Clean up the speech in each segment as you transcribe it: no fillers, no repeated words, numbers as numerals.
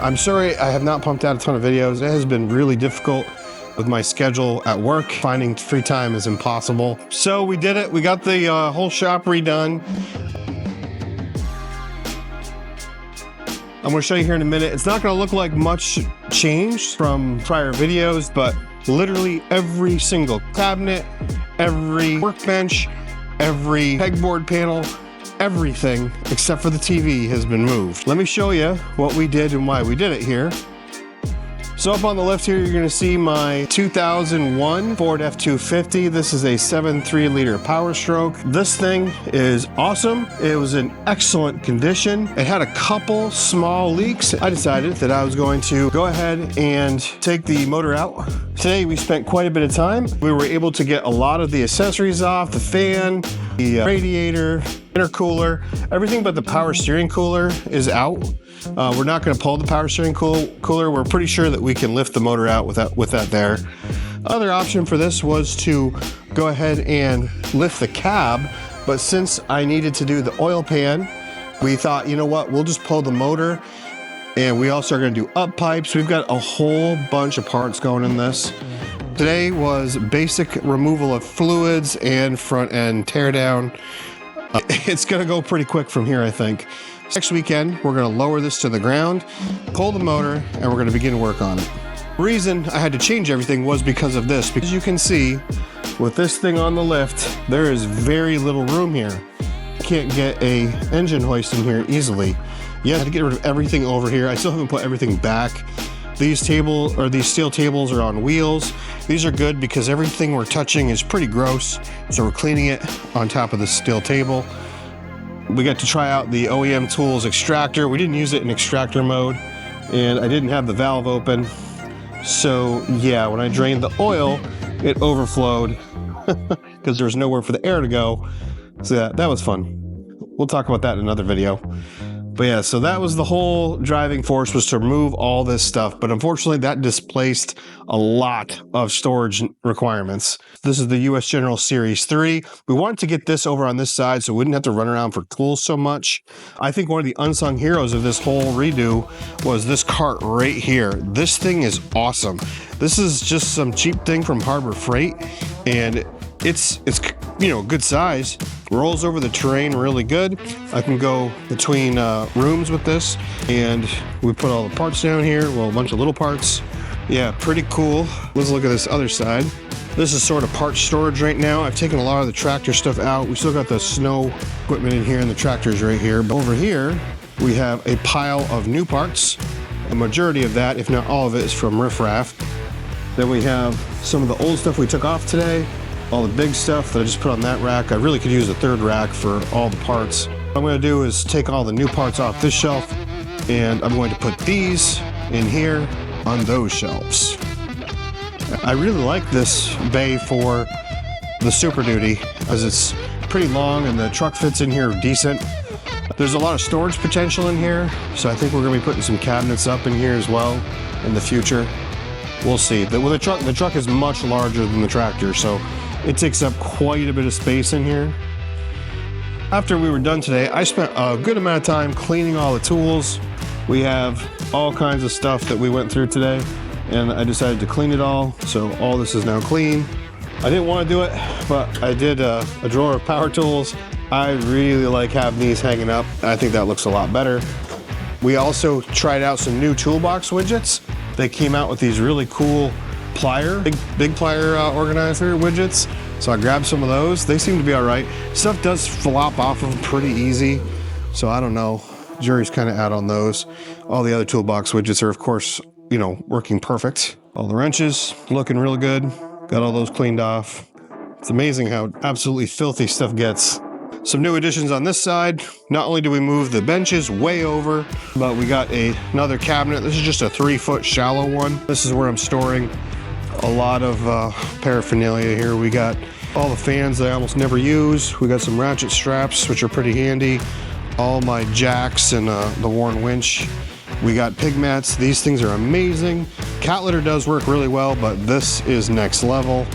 I'm sorry I have not pumped out a ton of videos. It has been really difficult with my schedule at work. Finding free time is impossible. So we did it. We got the whole shop redone. I'm going to show you here in a minute. It's not going to look like much change from prior videos, but literally every single cabinet, every workbench, every pegboard panel, everything except for the TV has been moved. Let me show you what we did and why we did it here. So up on the left here, you're gonna see my 2001 Ford F250. This is a 7.3 liter Powerstroke. This thing is awesome. It was in excellent condition. It had a couple small leaks. I decided that I was going to go ahead and take the motor out. Today we spent quite a bit of time. We were able to get a lot of the accessories off, the fan, the radiator, intercooler, everything but the power steering cooler is out. We're not going to pull the power steering cooler. We're pretty sure that we can lift the motor out with that there. Other option for this was to go ahead and lift the cab, but since I needed to do the oil pan, we thought, you know what, we'll just pull the motor, and we also are going to do up pipes. We've got a whole bunch of parts going in this. Today was basic removal of fluids and front end teardown. It's going to go pretty quick from here, I think. Next weekend, we're going to lower this to the ground, pull the motor, and we're going to begin work on it. The reason I had to change everything was because of this. Because you can see, with this thing on the lift, there is very little room here. You can't get a engine hoist in here easily. You have to get rid of everything over here. I still haven't put everything back. These steel tables are on wheels. These are good because everything we're touching is pretty gross. So we're cleaning it on top of the steel table. We got to try out the OEM Tools extractor. We didn't use it in extractor mode, and I didn't have the valve open. So yeah, when I drained the oil, it overflowed because there was nowhere for the air to go. So yeah, that was fun. We'll talk about that in another video. But yeah, so that was the whole driving force, was to remove all this stuff. But unfortunately, that displaced a lot of storage requirements. This is the US General Series 3. We wanted to get this over on this side so we wouldn't have to run around for tools so much. I think one of the unsung heroes of this whole redo was this cart right here. This thing is awesome. This is just some cheap thing from Harbor Freight, and it's you know, good size, rolls over the terrain really good. I can go between rooms with this, and we put all the parts down here, well, a bunch of little parts. Yeah, pretty cool. Let's look at this other side. This is sort of part storage right now. I've taken a lot of the tractor stuff out. We still got the snow equipment in here, and the tractor's right here. But over here, we have a pile of new parts. A majority of that, if not all of it, is from riffraff. Then we have some of the old stuff we took off today. All the big stuff that I just put on that rack. I really could use a third rack for all the parts. What I'm going to do is take all the new parts off this shelf, and I'm going to put these in here on those shelves. I really like this bay for the Super Duty, as it's pretty long and the truck fits in here decent. There's a lot of storage potential in here, so I think we're going to be putting some cabinets up in here as well in the future. We'll see. With the truck is much larger than the tractor, so it takes up quite a bit of space in here. After we were done today, I spent a good amount of time cleaning all the tools. We have all kinds of stuff that we went through today, and I decided to clean it all, so all this is now clean. I didn't want to do it, but I did a drawer of power tools. I really like having these hanging up. I think that looks a lot better. We also tried out some new toolbox widgets. They came out with these really cool plier, big plier organizer widgets. So I grabbed some of those. They seem to be all right. Stuff does flop off of them pretty easy. So I don't know, jury's kind of out on those. All the other toolbox widgets are, of course, you know, working perfect. All the wrenches looking real good. Got all those cleaned off. It's amazing how absolutely filthy stuff gets. Some new additions on this side. Not only do we move the benches way over, but we got another cabinet. This is just a 3-foot shallow one. This is where I'm storing a lot of paraphernalia here. We got all the fans that I almost never use. We got some ratchet straps, which are pretty handy. All my jacks and the worn winch. We got pig mats. These things are amazing. Cat litter does work really well, but this is next level.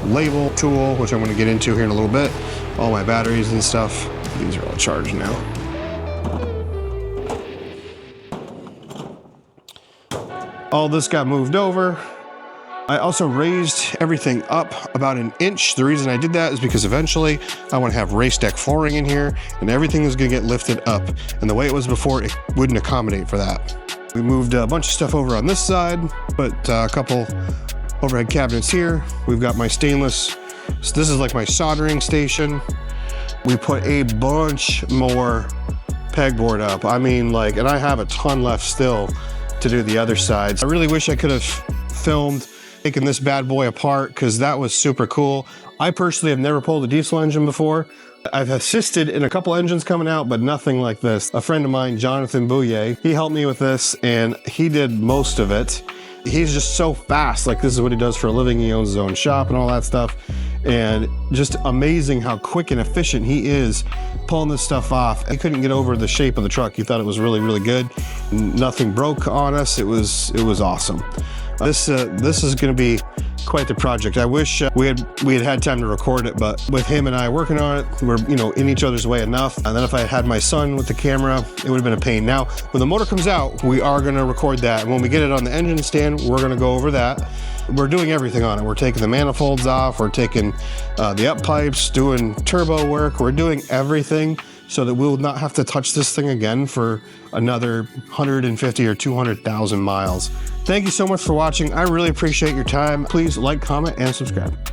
Label tool, which I'm going to get into here in a little bit. All my batteries and stuff. These are all charged now. All this got moved over. I also raised everything up about an inch. The reason I did that is because eventually I want to have race deck flooring in here, and everything is going to get lifted up. And the way it was before, it wouldn't accommodate for that. We moved a bunch of stuff over on this side, put a couple overhead cabinets here. We've got my stainless, so this is like my soldering station. We put a bunch more pegboard up. I mean, like, and I have a ton left still to do the other sides. I really wish I could have filmed taking this bad boy apart, because that was super cool. I personally have never pulled a diesel engine before. I've assisted in a couple engines coming out, but nothing like this. A friend of mine, Jonathan Bouye, he helped me with this, and he did most of it. He's just so fast. Like, this is what he does for a living. He owns his own shop and all that stuff. And just amazing how quick and efficient he is pulling this stuff off. He couldn't get over the shape of the truck. He thought it was really, really good. Nothing broke on us. It was awesome. This is going to be quite the project. I wish we had time to record it, but with him and I working on it, we're in each other's way enough. And then if I had my son with the camera, it would have been a pain. Now, when the motor comes out, we are going to record that. And when we get it on the engine stand, we're going to go over that. We're doing everything on it. We're taking the manifolds off. We're taking the up pipes, doing turbo work. We're doing everything so that we'll not have to touch this thing again for another 150 or 200,000 miles. Thank you so much for watching. I really appreciate your time. Please like, comment, and subscribe.